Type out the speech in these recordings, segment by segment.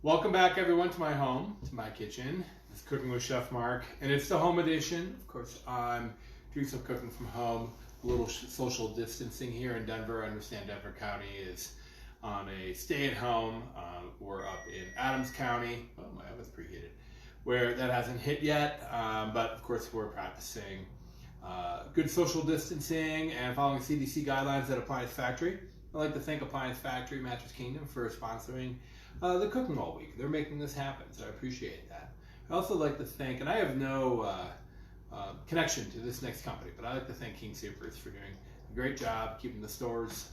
Welcome back, everyone, to my home, to my kitchen. It's Cooking with Chef Mark, and it's the home edition. Of course, I'm doing some cooking from home, a little social distancing here in Denver. I understand Denver County is on a stay-at-home. We're up in Adams County. Oh, my oven's preheated, where that hasn't hit yet, but of course, we're practicing good social distancing and following CDC guidelines at Appliance Factory. I'd like to thank Appliance Factory, Mattress Kingdom for sponsoring the cooking all week. They're making this happen, so I appreciate that. I also like to thank, and I have no connection to this next company, but I like to thank King Soopers for doing a great job keeping the stores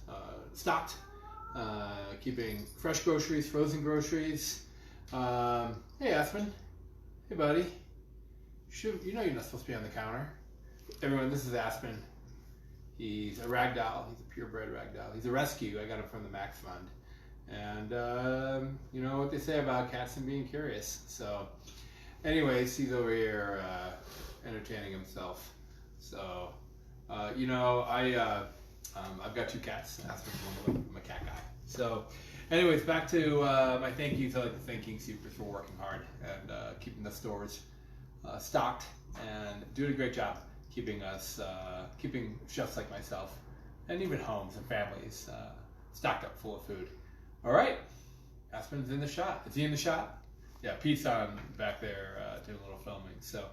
stocked, keeping fresh groceries, frozen groceries. Hey, Aspen. Hey, buddy. You know you're not supposed to be on the counter. Everyone, this is Aspen. He's a ragdoll. He's a purebred ragdoll. He's a rescue. I got him from the Max Fund. And you know what they say about cats and being curious. So anyways, he's over here entertaining himself. So you know, I've got two cats. I'm a cat guy. So anyways, back to my thank yous. I'd like to thank King Soopers for working hard and keeping the stores stocked and doing a great job keeping us, keeping chefs like myself and even homes and families stocked up full of food. All right, Aspen's in the shot. Is he in the shot? Yeah, Pete's on back there doing a little filming. So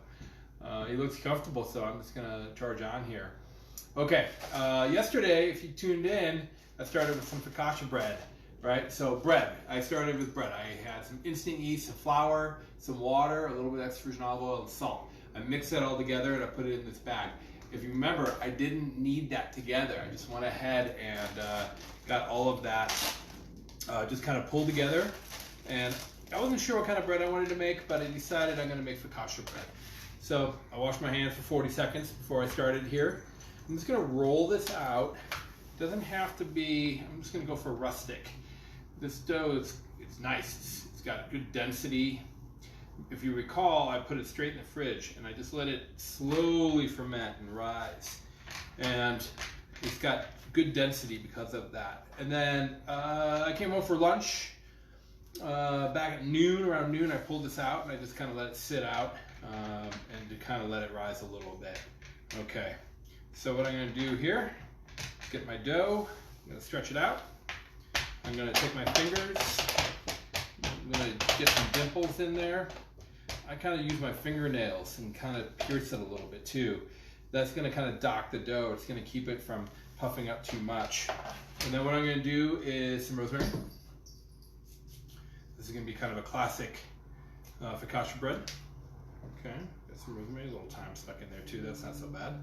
he looks comfortable, so I'm just gonna charge on here. Okay, yesterday, if you tuned in, I started with some focaccia bread, right? So bread, I started with bread. I had some instant yeast, some flour, some water, a little bit of extra virgin olive oil, and salt. I mixed that all together and I put it in this bag. If you remember, I didn't knead that together. I just went ahead and got all of that just kind of pulled together. And I wasn't sure what kind of bread I wanted to make, but I decided I'm gonna make focaccia bread. So I washed my hands for 40 seconds before I started here. I'm just gonna roll this out. It doesn't have to be, I'm just gonna go for rustic. This dough is nice. It's got good density. If you recall, I put it straight in the fridge and I just let it slowly ferment and rise. And it's got good density because of that. And then I came home for lunch back at noon, around noon. I pulled this out and I just kind of let it sit out and to kind of let it rise a little bit. Okay, so what I'm going to do here is get my dough. I'm going to stretch it out. I'm going to take my fingers. I'm going to get some dimples in there. I kind of use my fingernails and kind of pierce it a little bit too. That's going to kind of dock the dough. It's going to keep it from puffing up too much. And then what I'm going to do is some rosemary. This is going to be kind of a classic focaccia bread. Okay, got some rosemary, a little thyme stuck in there too. That's not so bad.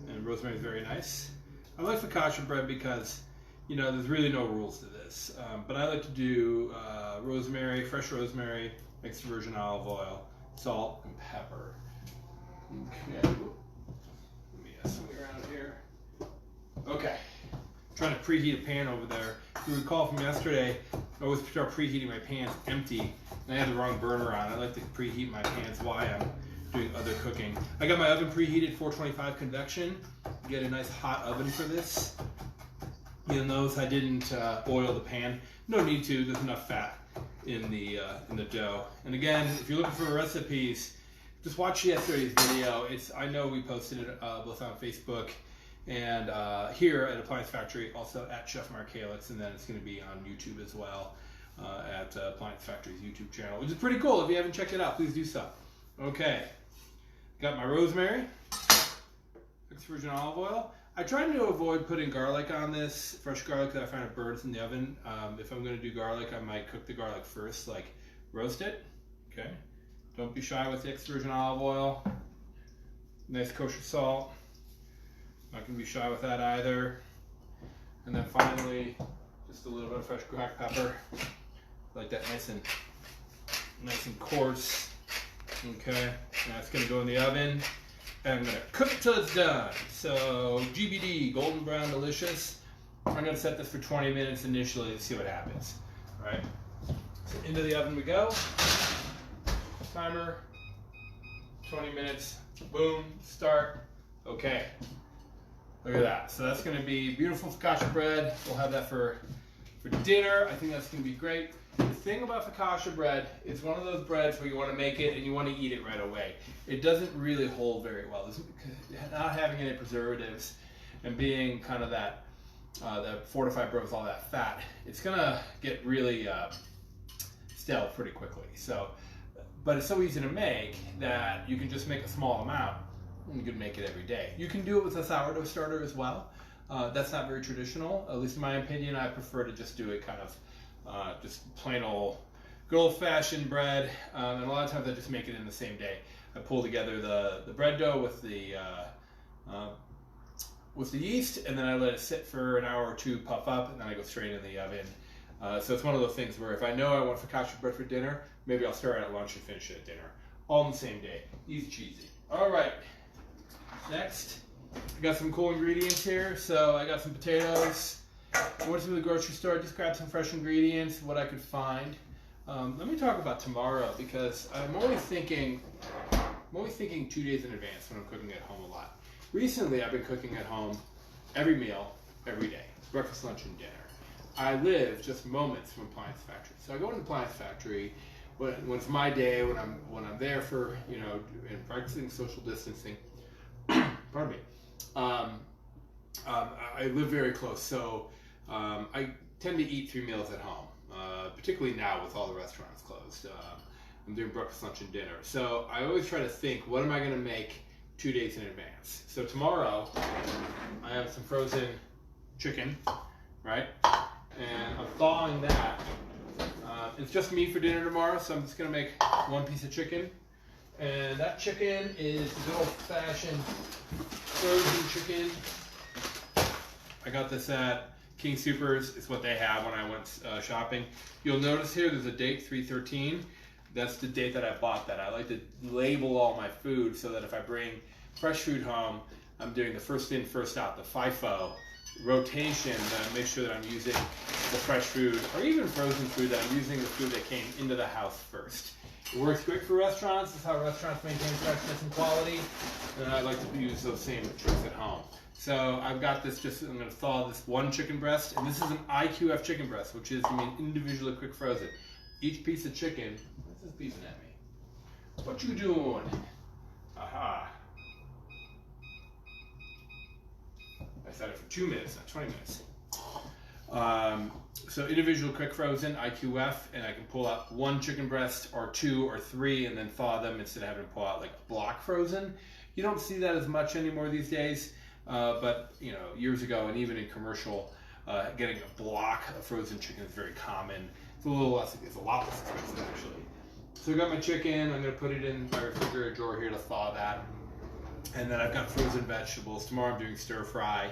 And rosemary is very nice. I like focaccia bread because, you know, there's really no rules to this. But I like to do rosemary, fresh rosemary, mixed virgin olive oil, salt, and pepper. Okay. Let me get something around here. Okay. I'm trying to preheat a pan over there. If you recall from yesterday, I always start preheating my pans empty, and I had the wrong burner on. I like to preheat my pans while I'm doing other cooking. I got my oven preheated 425 convection. Get a nice hot oven for this. You'll notice I didn't oil the pan. No need to. There's enough fat in the dough. And again, if you're looking for recipes, just watch yesterday's video. I know we posted it both on Facebook and here at Appliance Factory, also at Chef Mark Kalix, and then it's going to be on YouTube as well at Appliance Factory's YouTube channel, which is pretty cool. If you haven't checked it out, please do so. Okay, got my rosemary, extra virgin olive oil. I try to avoid putting garlic on this, fresh garlic, that I find it burns in the oven. If I'm going to do garlic, I might cook the garlic first, like roast it. Okay. Don't be shy with the extra virgin olive oil. Nice kosher salt. Not going to be shy with that either. And then finally, just a little bit of fresh cracked pepper. Like that nice and coarse. Okay. Now it's going to go in the oven. And I'm going to cook it till it's done. So GBD, golden brown delicious. I'm going to set this for 20 minutes initially to see what happens. All right. So into the oven we go. Timer, 20 minutes. Boom, start. Okay. Look at that. So that's going to be beautiful focaccia bread. We'll have that for dinner. I think that's going to be great. It's thing about focaccia bread, it's one of those breads where you want to make it and you want to eat it right away. It doesn't really hold very well. Not having any preservatives and being kind of that fortified bread with all that fat, it's gonna get really stale pretty quickly. So, but it's so easy to make that you can just make a small amount and you can make it every day. You can do it with a sourdough starter as well. That's not very traditional, at least in my opinion. I prefer to just do it kind of just plain old, good old-fashioned bread, and a lot of times I just make it in the same day. I pull together the bread dough with the yeast, and then I let it sit for an hour or two, puff up, and then I go straight in the oven. So it's one of those things where if I know I want focaccia bread for dinner, maybe I'll start at lunch and finish it at dinner, all in the same day. Easy cheesy. All right. Next, I got some cool ingredients here. So I got some potatoes. I went to the grocery store, just grabbed some fresh ingredients, what I could find. Let me talk about tomorrow because I'm always thinking 2 days in advance when I'm cooking at home a lot. Recently, I've been cooking at home every meal, every day, breakfast, lunch, and dinner. I live just moments from Appliance Factory. So I go into Appliance Factory when it's my day, when I'm there for, and practicing social distancing. Pardon me. I live very close, so I tend to eat 3 meals at home, particularly now with all the restaurants closed. I'm doing breakfast, lunch, and dinner. So I always try to think, what am I going to make 2 days in advance? So tomorrow, I have some frozen chicken, right? And I'm thawing that. It's just me for dinner tomorrow, so I'm just going to make 1 piece of chicken. And that chicken is good old-fashioned frozen chicken. I got this at King Soopers. It's what they have when I went shopping. You'll notice here there's a date, 3/13. That's the date that I bought that. I like to label all my food so that if I bring fresh food home, I'm doing the first in, first out, the FIFO rotation, that I make sure that I'm using the fresh food, or even frozen food, that I'm using the food that came into the house first. It works great for restaurants. That's how restaurants maintain freshness and quality. And I like to use those same tricks at home. So I've got this, I'm going to thaw this 1 chicken breast, and this is an IQF chicken breast, which is, individually quick frozen. Each piece of chicken, what's this beeping at me? What you doing? Aha. I set it for 2 minutes, not 20 minutes. So individual quick frozen, IQF, and I can pull out 1 chicken breast or 2 or 3 and then thaw them instead of having to pull out like block frozen. You don't see that as much anymore these days, but years ago and even in commercial, getting a block of frozen chicken is very common. It's a lot less expensive actually. So I got my chicken, I'm gonna put it in my refrigerator drawer here to thaw that. And then I've got frozen vegetables. Tomorrow I'm doing stir fry.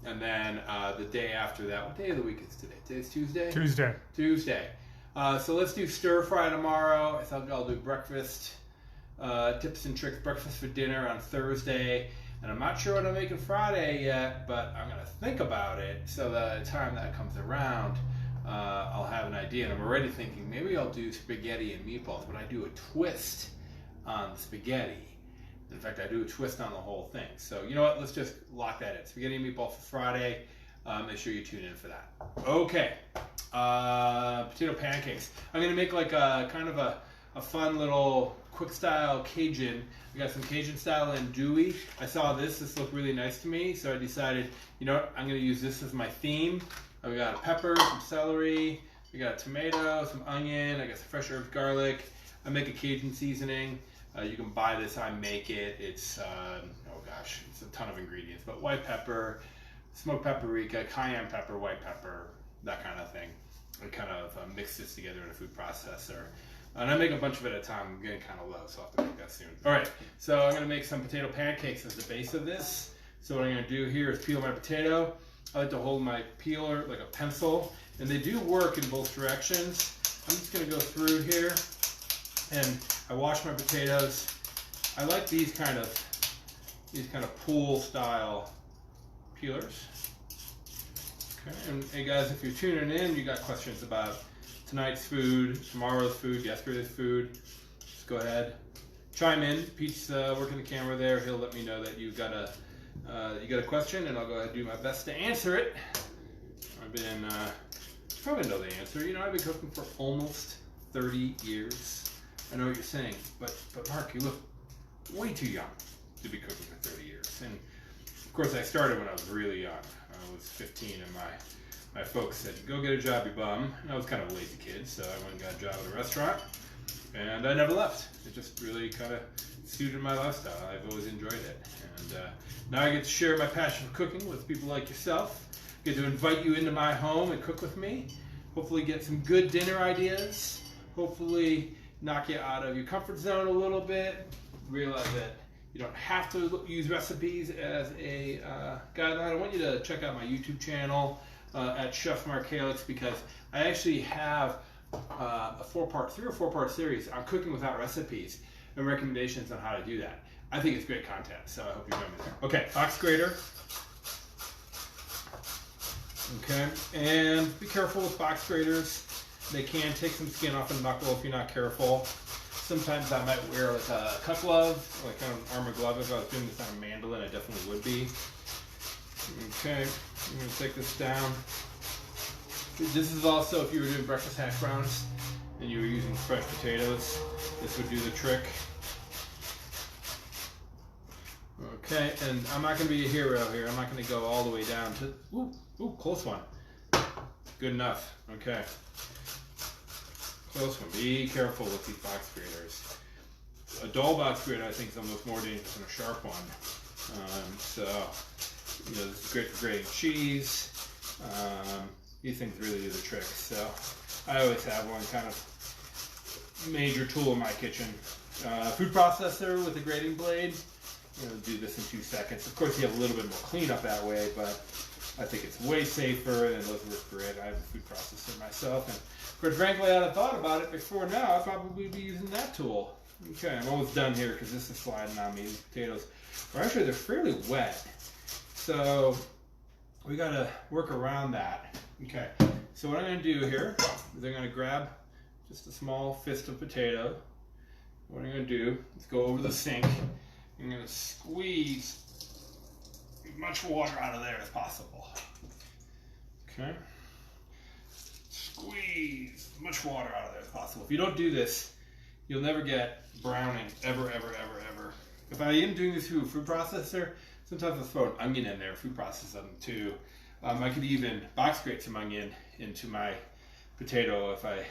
And then the day after that, what day of the week is today? Today's Tuesday? Tuesday. So let's do stir fry tomorrow. I thought I'll do breakfast, tips and tricks, breakfast for dinner on Thursday. And I'm not sure what I'm making Friday yet, but I'm going to think about it so that the time that comes around, I'll have an idea. And I'm already thinking maybe I'll do spaghetti and meatballs, but I do a twist on the spaghetti. In fact, I do a twist on the whole thing. So you know what? Let's just lock that in. Spaghetti and meatball for Friday. Make sure you tune in for that. Okay. Potato pancakes. I'm going to make like a kind of a fun little quick style Cajun. We got some Cajun style andouille. I saw this. This looked really nice to me. So I decided, you know what? I'm going to use this as my theme. We got a pepper, some celery. We got a tomato, some onion. I got some fresh herbs, garlic. I make a Cajun seasoning. You can buy this, I make it. It's, it's a ton of ingredients, but white pepper, smoked paprika, cayenne pepper, white pepper, that kind of thing. I kind of mix this together in a food processor. And I make a bunch of it at a time. I'm getting kind of low, so I'll have to make that soon. All right, so I'm gonna make some potato pancakes as the base of this. So what I'm gonna do here is peel my potato. I like to hold my peeler like a pencil, and they do work in both directions. I'm just gonna go through here, and I wash my potatoes. I like these kind of pool style peelers. Okay, and hey guys, if you're tuning in, you got questions about tonight's food, tomorrow's food, yesterday's food, just go ahead, chime in. Pete's working the camera there. He'll let me know that you got a question, and I'll go ahead and do my best to answer it. I've been probably know the answer. You know, I've been cooking for almost 30 years. I know what you're saying, but Mark, you look way too young to be cooking for 30 years. And of course, I started when I was really young. I was 15, and my folks said, "Go get a job, you bum." And I was kind of a lazy kid, so I went and got a job at a restaurant, and I never left. It just really kind of suited my lifestyle. I've always enjoyed it, and now I get to share my passion for cooking with people like yourself. Get to invite you into my home and cook with me. Hopefully, get some good dinner ideas. Hopefully, knock you out of your comfort zone a little bit. Realize that you don't have to use recipes as a guideline. I want you to check out my YouTube channel at Chef Mark Kalix, because I actually have a 3 or 4 part series on cooking without recipes and recommendations on how to do that. I think it's great content, so I hope you join me there. Okay, box grater. Okay, and be careful with box graters. They can take some skin off the knuckle if you're not careful. Sometimes I might wear like a cut glove, like kind of an armor glove. If I was doing this on a mandolin, I definitely would be. Okay, I'm going to take this down. This is also if you were doing breakfast hash browns and you were using fresh potatoes, this would do the trick. Okay, and I'm not going to be a hero here. I'm not going to go all the way down to, ooh, close one. Good enough. Okay. Close one. Be careful with these box graters. A dull box grater, I think, is almost more dangerous than a sharp one. So, you know, this is great for grating cheese. These things really do the trick. So, I always have one kind of major tool in my kitchen. Food processor with a grating blade. You know, do this in 2 seconds. Of course, you have a little bit more cleanup that way, but I think it's way safer and those work great. I have a food processor myself, and of course, frankly, I'd have thought about it before now. I'd probably be using that tool. Okay, I'm almost done here because this is sliding on me. These potatoes, or actually, they're fairly wet, so we got to work around that. Okay, so what I'm going to do here is I'm going to grab just a small fist of potato. What I'm going to do is go over the sink. I'm going to squeeze as much water out of there as possible. Okay. Squeeze as much water out of there as possible. If you don't do this, you'll never get browning, ever, ever, ever, ever. If I am doing this through a food processor, sometimes I'll throw an onion in there, food process them too. I could even box grate some onion into my potato if I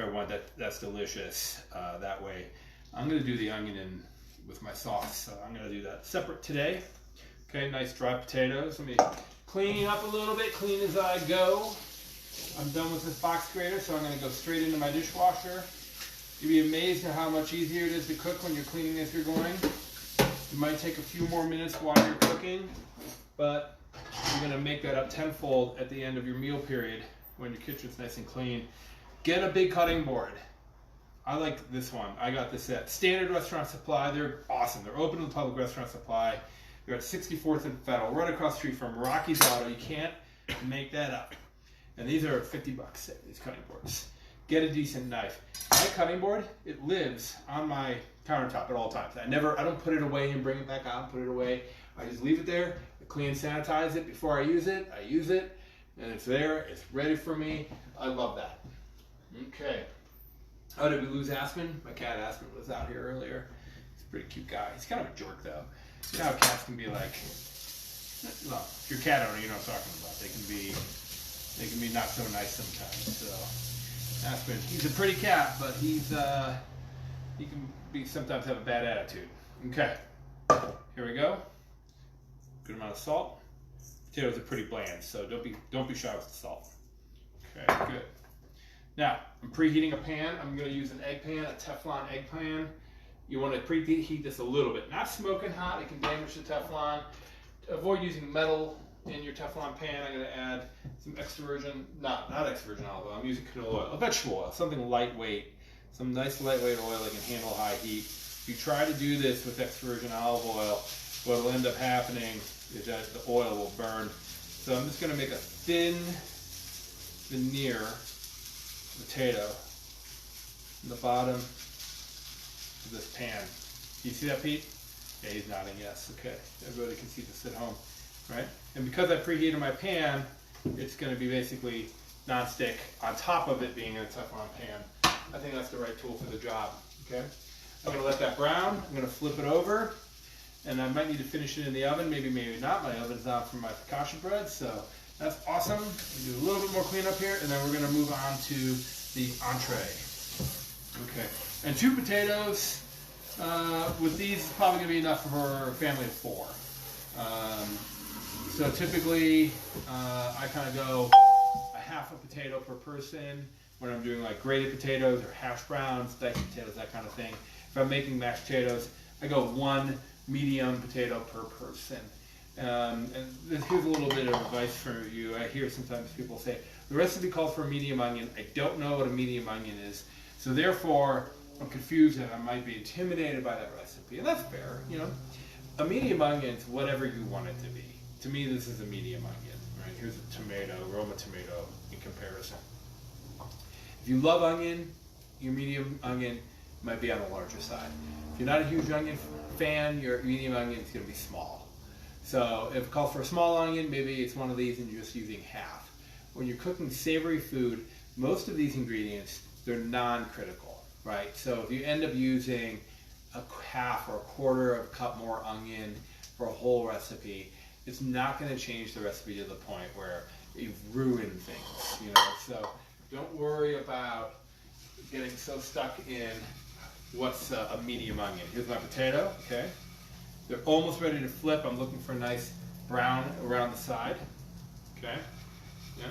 want that. That's delicious that way. I'm going to do the onion in with my sauce, so I'm going to do that separate today. Okay, nice dry potatoes. Let me clean up a little bit, clean as I go. I'm done with this box grater, so I'm going to go straight into my dishwasher. You'll be amazed at how much easier it is to cook when you're cleaning as you're going. It might take a few more minutes while you're cooking, but you're going to make that up tenfold at the end of your meal period when your kitchen's nice and clean. Get a big cutting board. I like this one. I got this at Standard Restaurant Supply. They're awesome. They're open to the public restaurant supply. They're at 64th and Federal, right across the street from Rocky's Auto. You can't make that up. And these are $50, these cutting boards. Get a decent knife. My cutting board, it lives on my countertop at all times. I don't put it away and bring it back out and put it away. I just leave it there. I clean and sanitize it before I use it. I use it, and it's there. It's ready for me. I love that. Okay. Oh, did we lose Aspen? My cat Aspen was out here earlier. He's a pretty cute guy. He's kind of a jerk, though. You know how cats can be like, well, if you're a cat owner, you know what I'm talking about. They can be not so nice sometimes. So, Aspen, he's a pretty cat, but he can sometimes have a bad attitude. Okay, here we go. Good amount of salt. Potatoes are pretty bland, so don't be shy with the salt. Okay, good. Now, I'm preheating a pan. I'm going to use an egg pan, a Teflon egg pan. You want to preheat this a little bit. Not smoking hot, it can damage the Teflon. Avoid using metal in your Teflon pan. I'm going to add some extra virgin, not extra virgin olive oil. I'm using canola oil, vegetable oil, something lightweight. Some nice lightweight oil that can handle high heat. If you try to do this with extra virgin olive oil, what will end up happening is that the oil will burn. So I'm just going to make a thin veneer potato in the bottom of this pan. Do you see that, Pete? Yeah, he's nodding yes. Okay, everybody can see this at home, right? And because I preheated my pan, it's going to be basically non-stick on top of it being in a Teflon pan. I think that's the right tool for the job, okay? I'm gonna let that brown, I'm gonna flip it over, and I might need to finish it in the oven, maybe not. My oven's on for my focaccia bread, so that's awesome. Do a little bit more cleanup here, and then we're gonna move on to the entree. Okay, and 2 potatoes, with these is probably gonna be enough for a family of 4. So typically, I kind of go a half a potato per person when I'm doing like grated potatoes or hash browns, diced potatoes, that kind of thing. If I'm making mashed potatoes, I go 1 medium potato per person. And here's a little bit of advice for you. I hear sometimes people say, the recipe calls for a medium onion. I don't know what a medium onion is. So therefore, I'm confused and I might be intimidated by that recipe. And that's fair, you know. A medium onion is whatever you want it to be. To me, this is a medium onion. Right? Here's a tomato, Roma tomato in comparison. If you love onion, your medium onion might be on the larger side. If you're not a huge onion fan, your medium onion is going to be small. So if it calls for a small onion, maybe it's one of these and you're just using half. When you're cooking savory food, most of these ingredients, they're non-critical, right? So if you end up using a half or a quarter of a cup more onion for a whole recipe, it's not going to change the recipe to the point where you've ruined things, you know. So don't worry about getting so stuck in what's a medium onion. Here's my potato, okay? They're almost ready to flip. I'm looking for a nice brown around the side, okay? Yeah.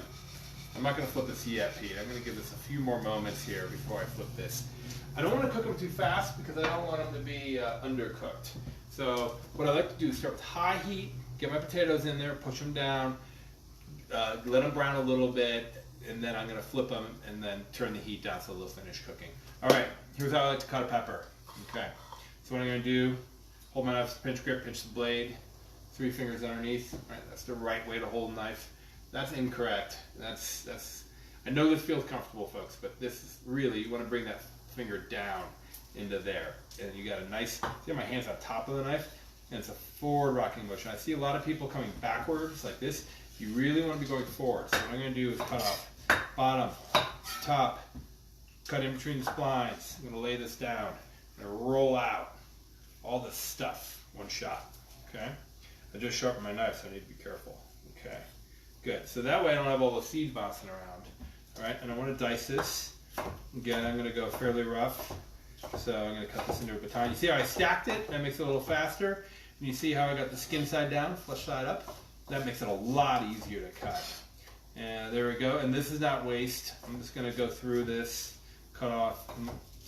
I'm not going to flip this yet, Pete. I'm going to give this a few more moments here before I flip this. I don't want to cook them too fast because I don't want them to be undercooked. So what I like to do is start with high heat, get my potatoes in there, push them down, let them brown a little bit, and then I'm going to flip them and then turn the heat down so they'll finish cooking. All right, here's how I like to cut a pepper. Okay, so what I'm going to do, hold my knife, pinch grip, pinch the blade, 3 fingers underneath. All right, that's the right way to hold a knife. That's incorrect. That's. I know this feels comfortable, folks, but this is really, you want to bring that finger down into there. And you got a nice, see my hand's on top of the knife? And it's a forward rocking motion. I see a lot of people coming backwards like this. You really want to be going forward. So what I'm going to do is cut off bottom, top, cut in between the splines. I'm going to lay this down. I'm going to roll out all this stuff, one shot. Okay? I just sharpened my knife, so I need to be careful. Okay. Good. So that way I don't have all the seeds bouncing around. All right, and I want to dice this. Again, I'm going to go fairly rough. So I'm going to cut this into a baton. You see how I stacked it? That makes it a little faster. And you see how I got the skin side down, flesh side up? That makes it a lot easier to cut. And there we go. And this is not waste. I'm just going to go through this, cut off.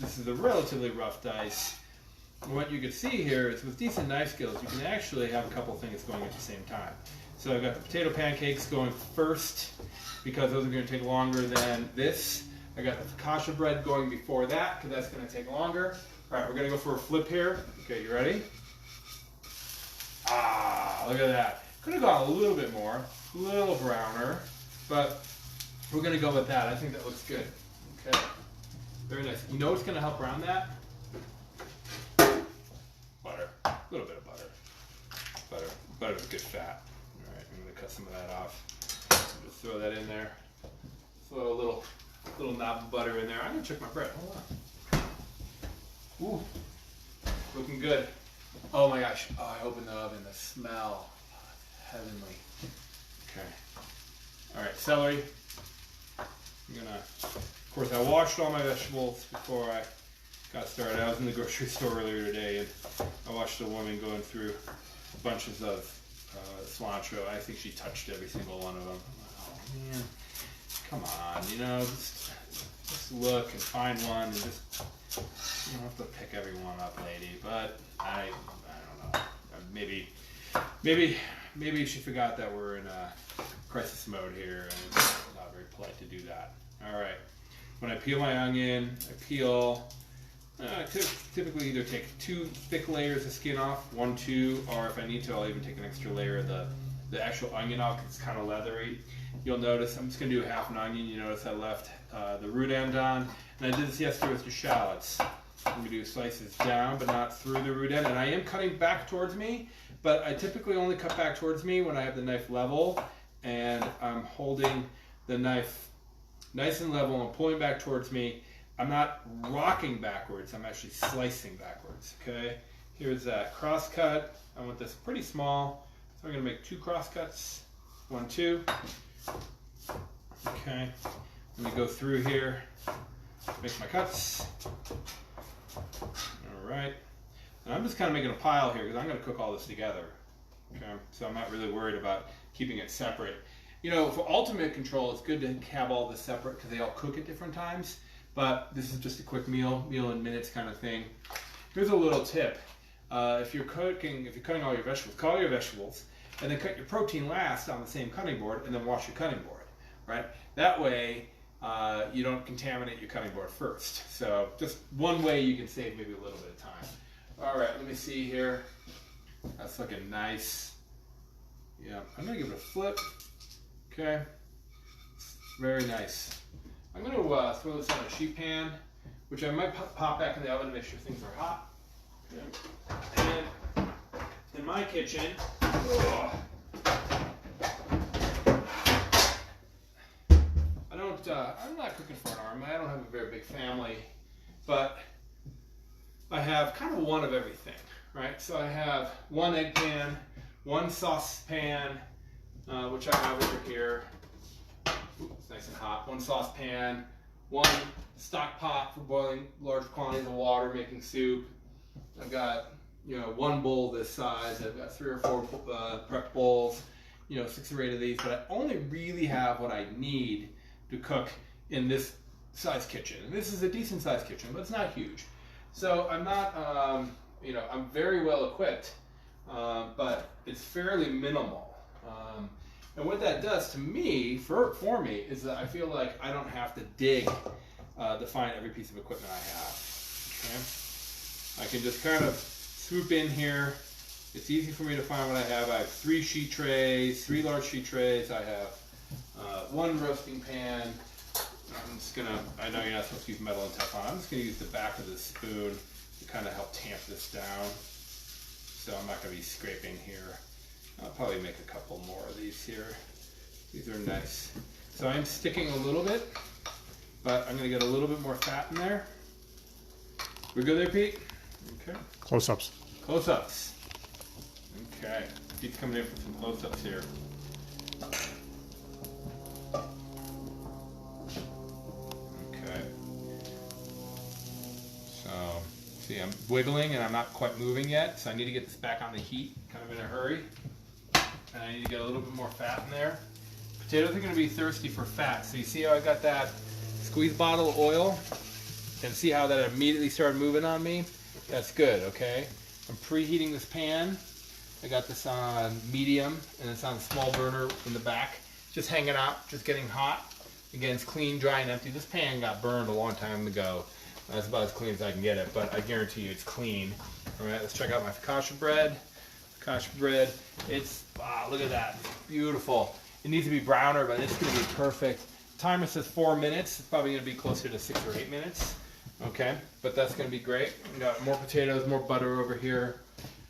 This is a relatively rough dice. And what you can see here is with decent knife skills, you can actually have a couple things going at the same time. So I've got the potato pancakes going first because those are going to take longer than this. I got the focaccia bread going before that because that's going to take longer. All right, we're going to go for a flip here. Okay, you ready? Ah, look at that. Could have gone a little bit more, a little browner, but we're going to go with that. I think that looks good. Okay, very nice. You know what's going to help brown that? Butter. A little bit of butter. Butter's good fat. All right, I'm going to cut some of that off. Just throw that in there. Throw a little knob of butter in there. I'm going to check my bread. Hold on. Ooh, looking good. Oh my gosh. Oh, I opened the oven. The smell. Oh, it's heavenly. Okay. All right, celery. I'm going to, of course, I washed all my vegetables before I got started. I was in the grocery store earlier today and I watched a woman going through bunches of cilantro. I think she touched every single one of them. Oh man, come on, you know, just look and find one and just, you don't have to pick every one up, lady. But I don't know. Maybe she forgot that we're in a crisis mode here and it's not very polite to do that. All right. When I peel my onion, I peel. Typically either take 2 thick layers of skin off, 1, 2, or if I need to, I'll even take an extra layer of the actual onion off because it's kind of leathery. You'll notice I'm just going to do half an onion. You notice I left the root end on. And I did this yesterday with the shallots. I'm going to do slices down but not through the root end. And I am cutting back towards me, but I typically only cut back towards me when I have the knife level and I'm holding the knife nice and level. I'm pulling back towards me. I'm not rocking backwards. I'm actually slicing backwards. Okay. Here's that cross cut. I want this pretty small, so I'm going to make 2 cross cuts. 1, 2. Okay. Let me go through here. Make my cuts. All right. And I'm just kind of making a pile here because I'm going to cook all this together. Okay. So I'm not really worried about keeping it separate. You know, for ultimate control, it's good to have all this separate because they all cook at different times. But this is just a quick meal in minutes kind of thing. Here's a little tip. If you're cutting all your vegetables, cut all your vegetables, and then cut your protein last on the same cutting board, and then wash your cutting board, right? That way, you don't contaminate your cutting board first. So just one way you can save maybe a little bit of time. All right, let me see here. That's looking nice. Yeah, I'm gonna give it a flip. Okay, very nice. I'm gonna throw this on a sheet pan, which I might pop back in the oven to make sure things are hot. And in my kitchen, I'm not cooking for an army. I don't have a very big family, but I have kind of one of everything, right? So I have 1 egg pan, 1 saucepan, which I have over here. Ooh, it's nice and hot. 1 saucepan, 1 stock pot for boiling large quantities of water, making soup. I've got, 1 bowl this size. I've got 3 or 4 prep bowls, 6 or 8 of these, but I only really have what I need to cook in this size kitchen. And this is a decent sized kitchen, but it's not huge. So I'm not, I'm very well equipped, but it's fairly minimal. And what that does to me, for me, is that I feel like I don't have to dig to find every piece of equipment I have. Okay? I can just kind of swoop in here. It's easy for me to find what I have. I have 3 sheet trays, 3 large sheet trays. I have 1 roasting pan. I'm just gonna, I know you're not supposed to use metal and Teflon. I'm just gonna use the back of the spoon to kind of help tamp this down. So I'm not gonna be scraping here. I'll probably make a couple more of these here. These are nice. So I'm sticking a little bit, but I'm gonna get a little bit more fat in there. We're good there, Pete? Okay. Close-ups. Close-ups. Okay. Pete's coming in for some close-ups here. Okay. So, see, I'm wiggling and I'm not quite moving yet, so I need to get this back on the heat, kind of in a hurry. And I need to get a little bit more fat in there. Potatoes are going to be thirsty for fat. So you see how I got that squeeze bottle of oil? And see how that immediately started moving on me? That's good, okay? I'm preheating this pan. I got this on medium, and it's on a small burner in the back. Just hanging out, just getting hot. Again, it's clean, dry, and empty. This pan got burned a long time ago. That's about as clean as I can get it, but I guarantee you it's clean. All right, let's check out my focaccia bread. Focaccia bread, it's, wow, look at that, it's beautiful. It needs to be browner, but it's gonna be perfect. Timer says 4 minutes. It's probably gonna be closer to 6 or 8 minutes. Okay, but that's gonna be great. We got more potatoes, more butter over here.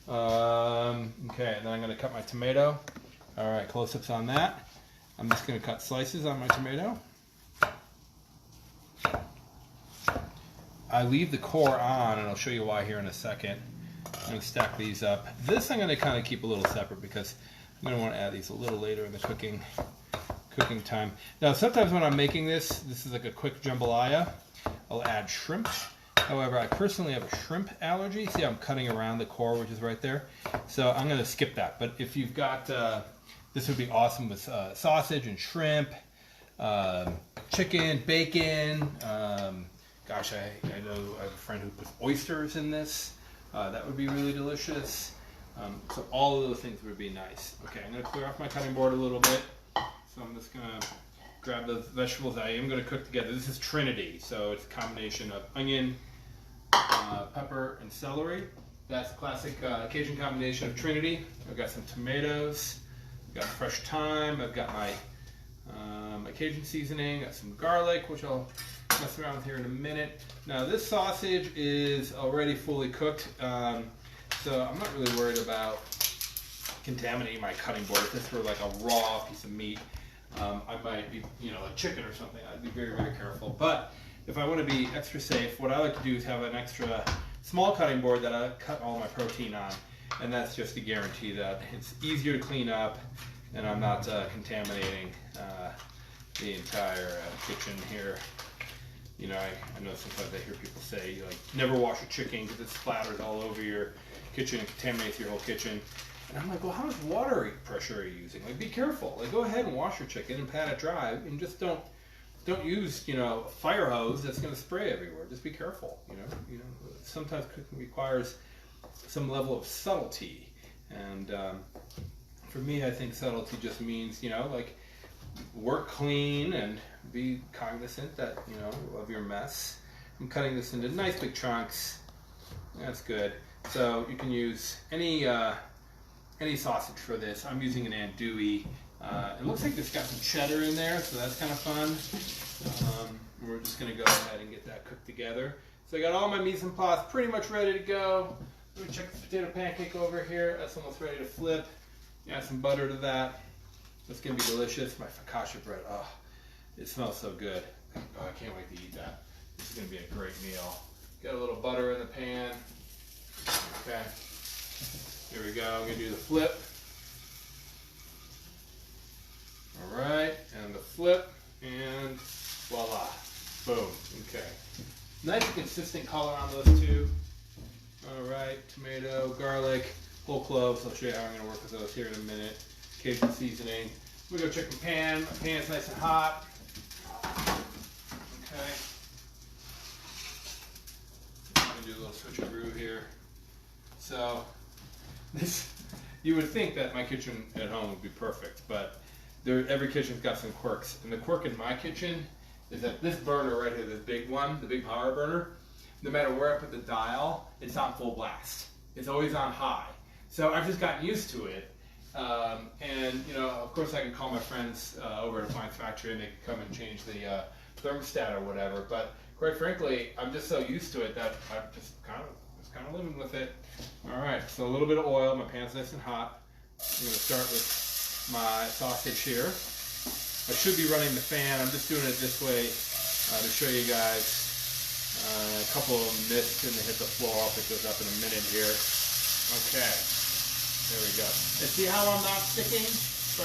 Okay, and then I'm gonna cut my tomato. All right, close-ups on that. I'm just gonna cut slices on my tomato. I leave the core on, and I'll show you why here in a second. I'm going to stack these up. This I'm going to kind of keep a little separate because I'm going to want to add these a little later in the cooking time. Now, sometimes when I'm making this is like a quick jambalaya. I'll add shrimp. However, I personally have a shrimp allergy. See, I'm cutting around the core, which is right there. So I'm going to skip that. But if you've got, this would be awesome with sausage and shrimp, chicken, bacon. Gosh, I know I have a friend who puts oysters in this. That would be really delicious. So all of those things would be nice. Okay, I'm going to clear off my cutting board a little bit. So I'm just going to grab the vegetables I am going to cook together. This is Trinity, so it's a combination of onion, pepper, and celery. That's a classic Cajun combination of Trinity. I've got some tomatoes, I've got fresh thyme, I've got my my Cajun seasoning, got some garlic, which I'll mess around with here in a minute. Now this sausage is already fully cooked, so I'm not really worried about contaminating my cutting board. If this were like a raw piece of meat, I might be, you know, like chicken or something. I'd be very, very careful. But if I want to be extra safe, what I like to do is have an extra small cutting board that I cut all my protein on. And that's just to guarantee that it's easier to clean up and I'm not contaminating the entire kitchen here. You know, I know sometimes I hear people say, like, never wash a chicken because it splatters all over your kitchen and contaminates your whole kitchen. And I'm like, well, how much water pressure are you using? Like, be careful. Like, go ahead and wash your chicken and pat it dry, and just don't use, you know, a fire hose that's going to spray everywhere. Just be careful. You know, sometimes cooking requires some level of subtlety, and for me, I think subtlety just means, you know, like, work clean and be cognizant that, you know, of your mess. I'm cutting this into nice big chunks. That's good. So you can use any sausage for this. I'm using an andouille. It looks like it's got some cheddar in there, so that's kind of fun. We're just going to go ahead and get that cooked together. So I got all my mise en place pretty much ready to go. Let me check the potato pancake over here. That's almost ready to flip. Add some butter to that. It's going to be delicious. My focaccia bread, oh, it smells so good. Oh, I can't wait to eat that. This is going to be a great meal. Got a little butter in the pan. Okay. Here we go. I'm going to do the flip. All right. And the flip. And voila. Boom. Okay. Nice and consistent color on those two. All right. Tomato, garlic, whole cloves. I'll show you how I'm going to work with those here in a minute. Cajun seasoning. We go chicken pan. My pan's nice and hot. Okay. I'm gonna do a little switcheroo here. So this, you would think that my kitchen at home would be perfect, but every kitchen's got some quirks. And the quirk in my kitchen is that this burner right here, this big one, the big power burner, no matter where I put the dial, it's on full blast. It's always on high. So I've just gotten used to it. And, you know, of course I can call my friends over at Appliance Factory and they can come and change the thermostat or whatever, but quite frankly, I'm just so used to it that I'm just kind of living with it. Alright, so a little bit of oil, my pan's nice and hot. I'm going to start with my sausage here. I should be running the fan, I'm just doing it this way to show you guys. A couple of them missed and they hit the floor. I'll pick those up in a minute here. Okay. There we go. And see how I'm not sticking,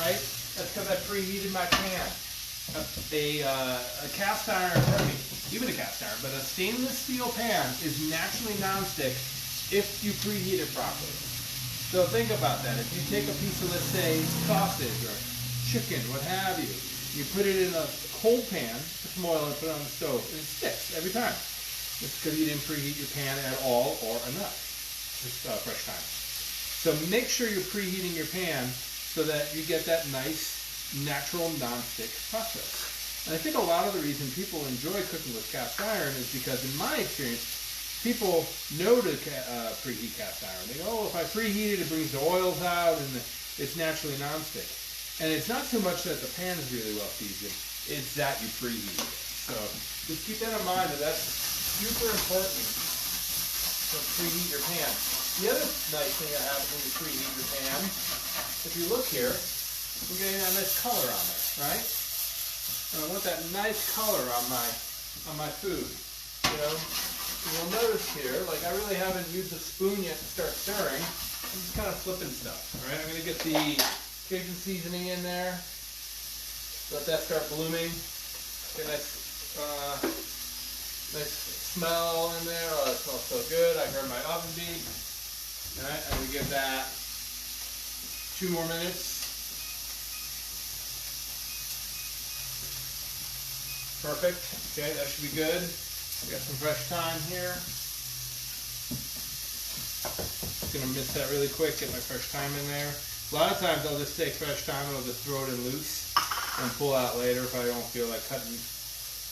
right? That's because I preheated my pan. A cast iron, pardon me, even a cast iron, but a stainless steel pan is naturally nonstick if you preheat it properly. So think about that. If you take a piece of, let's say, sausage or chicken, what have you, you put it in a cold pan, put some oil and put it on the stove, and it sticks every time. It's because you didn't preheat your pan at all or enough. Just fresh time. So make sure you're preheating your pan so that you get that nice, natural, non-stick process. And I think a lot of the reason people enjoy cooking with cast iron is because, in my experience, people know to preheat cast iron. They go, oh, if I preheat it, it brings the oils out and it's naturally non-stick. And it's not so much that the pan is really well seasoned, it's that you preheat it. So just keep that in mind, that's super important to preheat your pan. The other nice thing that happens when you preheat your pan, if you look here, we're getting that nice color on there, right? And I want that nice color on my food. You know, you'll notice here, like I really haven't used a spoon yet to start stirring. I'm just kind of flipping stuff. All right, I'm going to get the Cajun seasoning in there. Let that start blooming. Get a nice smell in there. Oh, it smells so good. I heard my oven beep. All right, I'm going to give that 2 more minutes. Perfect. Okay, that should be good. We got some fresh thyme here. Just going to mince that really quick, get my fresh thyme in there. A lot of times I'll just take fresh thyme and I'll just throw it in loose and pull out later if I don't feel like cutting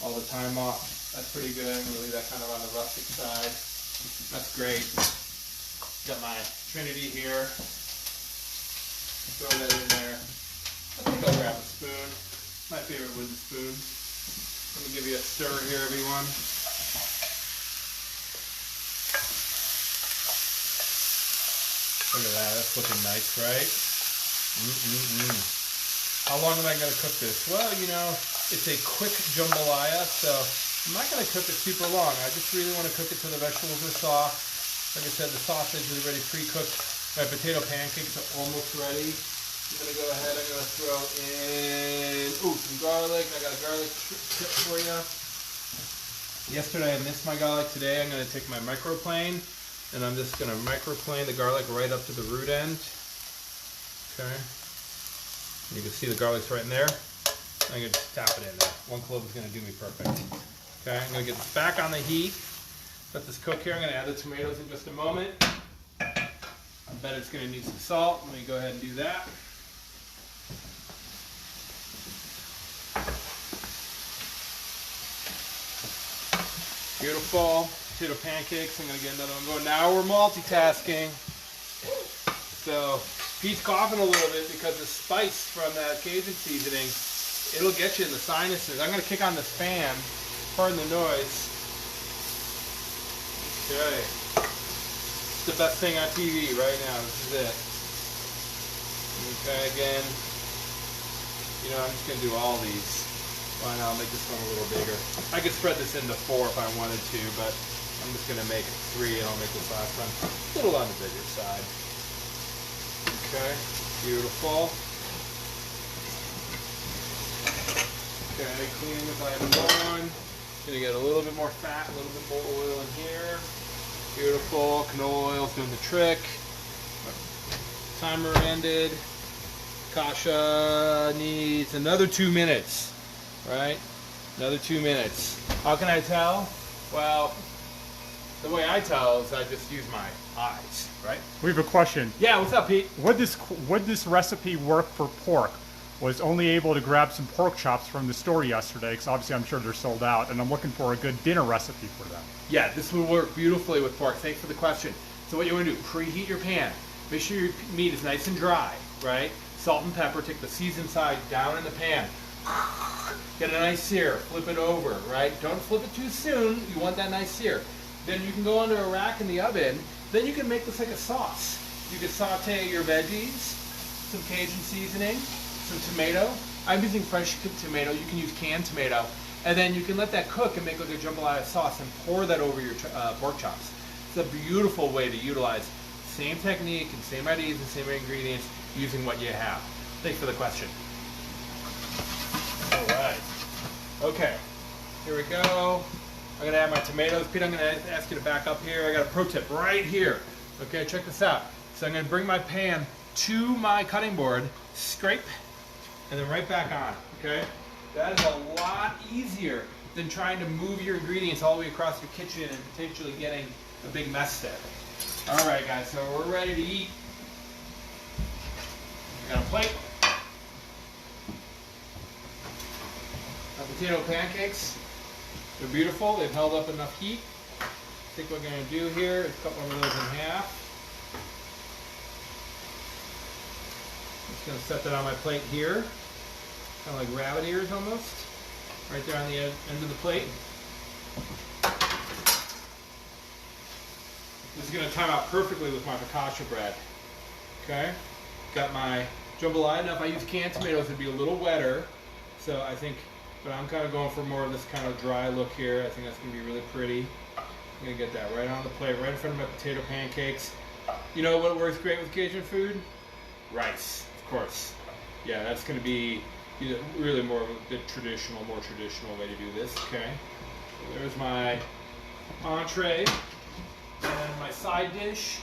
all the thyme off. That's pretty good. I'm going to leave that kind of on the rustic side. That's great. Got my Trinity here. Throw that in there. I think I'll grab a spoon. My favorite wooden spoon. Let me give you a stir here, everyone. Look at that. That's looking nice, right? How long am I going to cook this? Well, you know, it's a quick jambalaya, so I'm not going to cook it super long. I just really want to cook it till the vegetables are soft. Like I said, the sausage is already pre-cooked. My potato pancakes are almost ready. I'm going to go ahead, I'm going to throw in, some garlic. I got a garlic tip for you. Yesterday I missed my garlic. Today I'm going to take my microplane, and I'm just going to microplane the garlic right up to the root end. Okay. You can see the garlic's right in there. I'm going to just tap it in there. One clove is going to do me perfect. Okay, I'm going to get this back on the heat. Let this cook here. I'm going to add the tomatoes in just a moment. I bet it's going to need some salt. Let me go ahead and do that. Beautiful. Potato pancakes. I'm going to get another one going. Now we're multitasking. So, Pete's coughing a little bit because the spice from that Cajun seasoning, it'll get you in the sinuses. I'm going to kick on this fan. Pardon the noise. Okay. It's the best thing on TV right now. This is it. Okay, again, you know, I'm just going to do all these. Why not? I'll make this one a little bigger. I could spread this into 4 if I wanted to, but I'm just going to make 3 and I'll make this last one a little on the bigger side. Okay, beautiful. Okay, cleaning with item 1. Gonna get a little bit more fat, a little bit more oil in here. Beautiful. Canola oil's doing the trick. Timer ended. Kasha needs another 2 minutes. Right? Another 2 minutes. How can I tell? Well, the way I tell is I just use my eyes, right? We have a question. Yeah, what's up, Pete? Would this recipe work for pork? Was only able to grab some pork chops from the store yesterday, because obviously I'm sure they're sold out, and I'm looking for a good dinner recipe for them. Yeah, this would work beautifully with pork. Thanks for the question. So what you want to do, preheat your pan. Make sure your meat is nice and dry, right? Salt and pepper, take the seasoned side down in the pan. Get a nice sear, flip it over, right? Don't flip it too soon, you want that nice sear. Then you can go under a rack in the oven. Then you can make this like a sauce. You can saute your veggies, some Cajun seasoning, some tomato. I'm using fresh tomato. You can use canned tomato. And then you can let that cook and make like a jambalaya sauce and pour that over your pork chops. It's a beautiful way to utilize same technique and same ideas and same ingredients using what you have. Thanks for the question. All right. Okay. Here we go. I'm going to add my tomatoes. Pete, I'm going to ask you to back up here. I got a pro tip right here. Okay, check this out. So I'm going to bring my pan to my cutting board, scrape, and then right back on. Okay? That is a lot easier than trying to move your ingredients all the way across your kitchen and potentially getting a big mess there. All right, guys, so we're ready to eat. I got a plate. My potato pancakes. They're beautiful. They've held up enough heat. I think what we're going to do here is cut one of those in half. Just going to set that on my plate here. Kind of like rabbit ears almost. Right there on the end of the plate. This is going to time out perfectly with my focaccia bread. Okay? Got my jambalaya. Now if I use canned tomatoes, it'd be a little wetter. So I think, but I'm kind of going for more of this kind of dry look here. I think that's going to be really pretty. I'm going to get that right on the plate, right in front of my potato pancakes. You know what works great with Cajun food? Rice, of course. Yeah, that's going to be really more of the more traditional way to do this. Okay, so there's my entree and my side dish.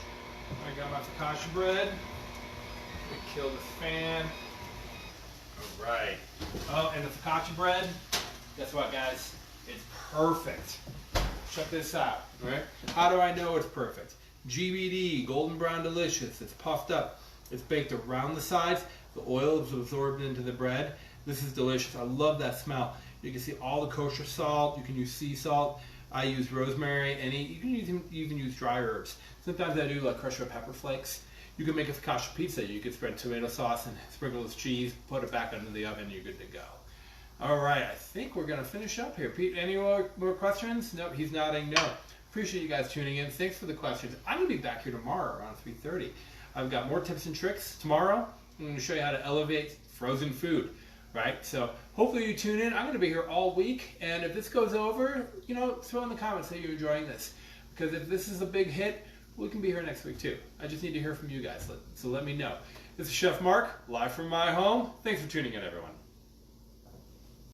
I got my focaccia bread. Kill this fan. All right. Oh, and the focaccia bread. Guess what, guys? It's perfect. Check this out. All right. How do I know it's perfect? GBD, golden brown delicious. It's puffed up. It's baked around the sides. The oil is absorbed into the bread. This is delicious. I love that smell. You can see all the kosher salt. You can use sea salt. I use rosemary, and you can even use dry herbs. Sometimes I do like crushed red pepper flakes. You can make a focaccia pizza. You can spread tomato sauce and sprinkle this cheese, put it back into the oven, you're good to go. All right, I think we're going to finish up here. Pete, any more questions? Nope, he's nodding no. Appreciate you guys tuning in. Thanks for the questions. I'm going to be back here tomorrow around 3:30. I've got more tips and tricks tomorrow. I'm going to show you how to elevate frozen food, right? So hopefully you tune in. I'm going to be here all week, and if this goes over, you know, throw in the comments that you're enjoying this, because if this is a big hit, we can be here next week too. I just need to hear from you guys, so let me know. This is Chef Mark, live from my home. Thanks for tuning in, everyone.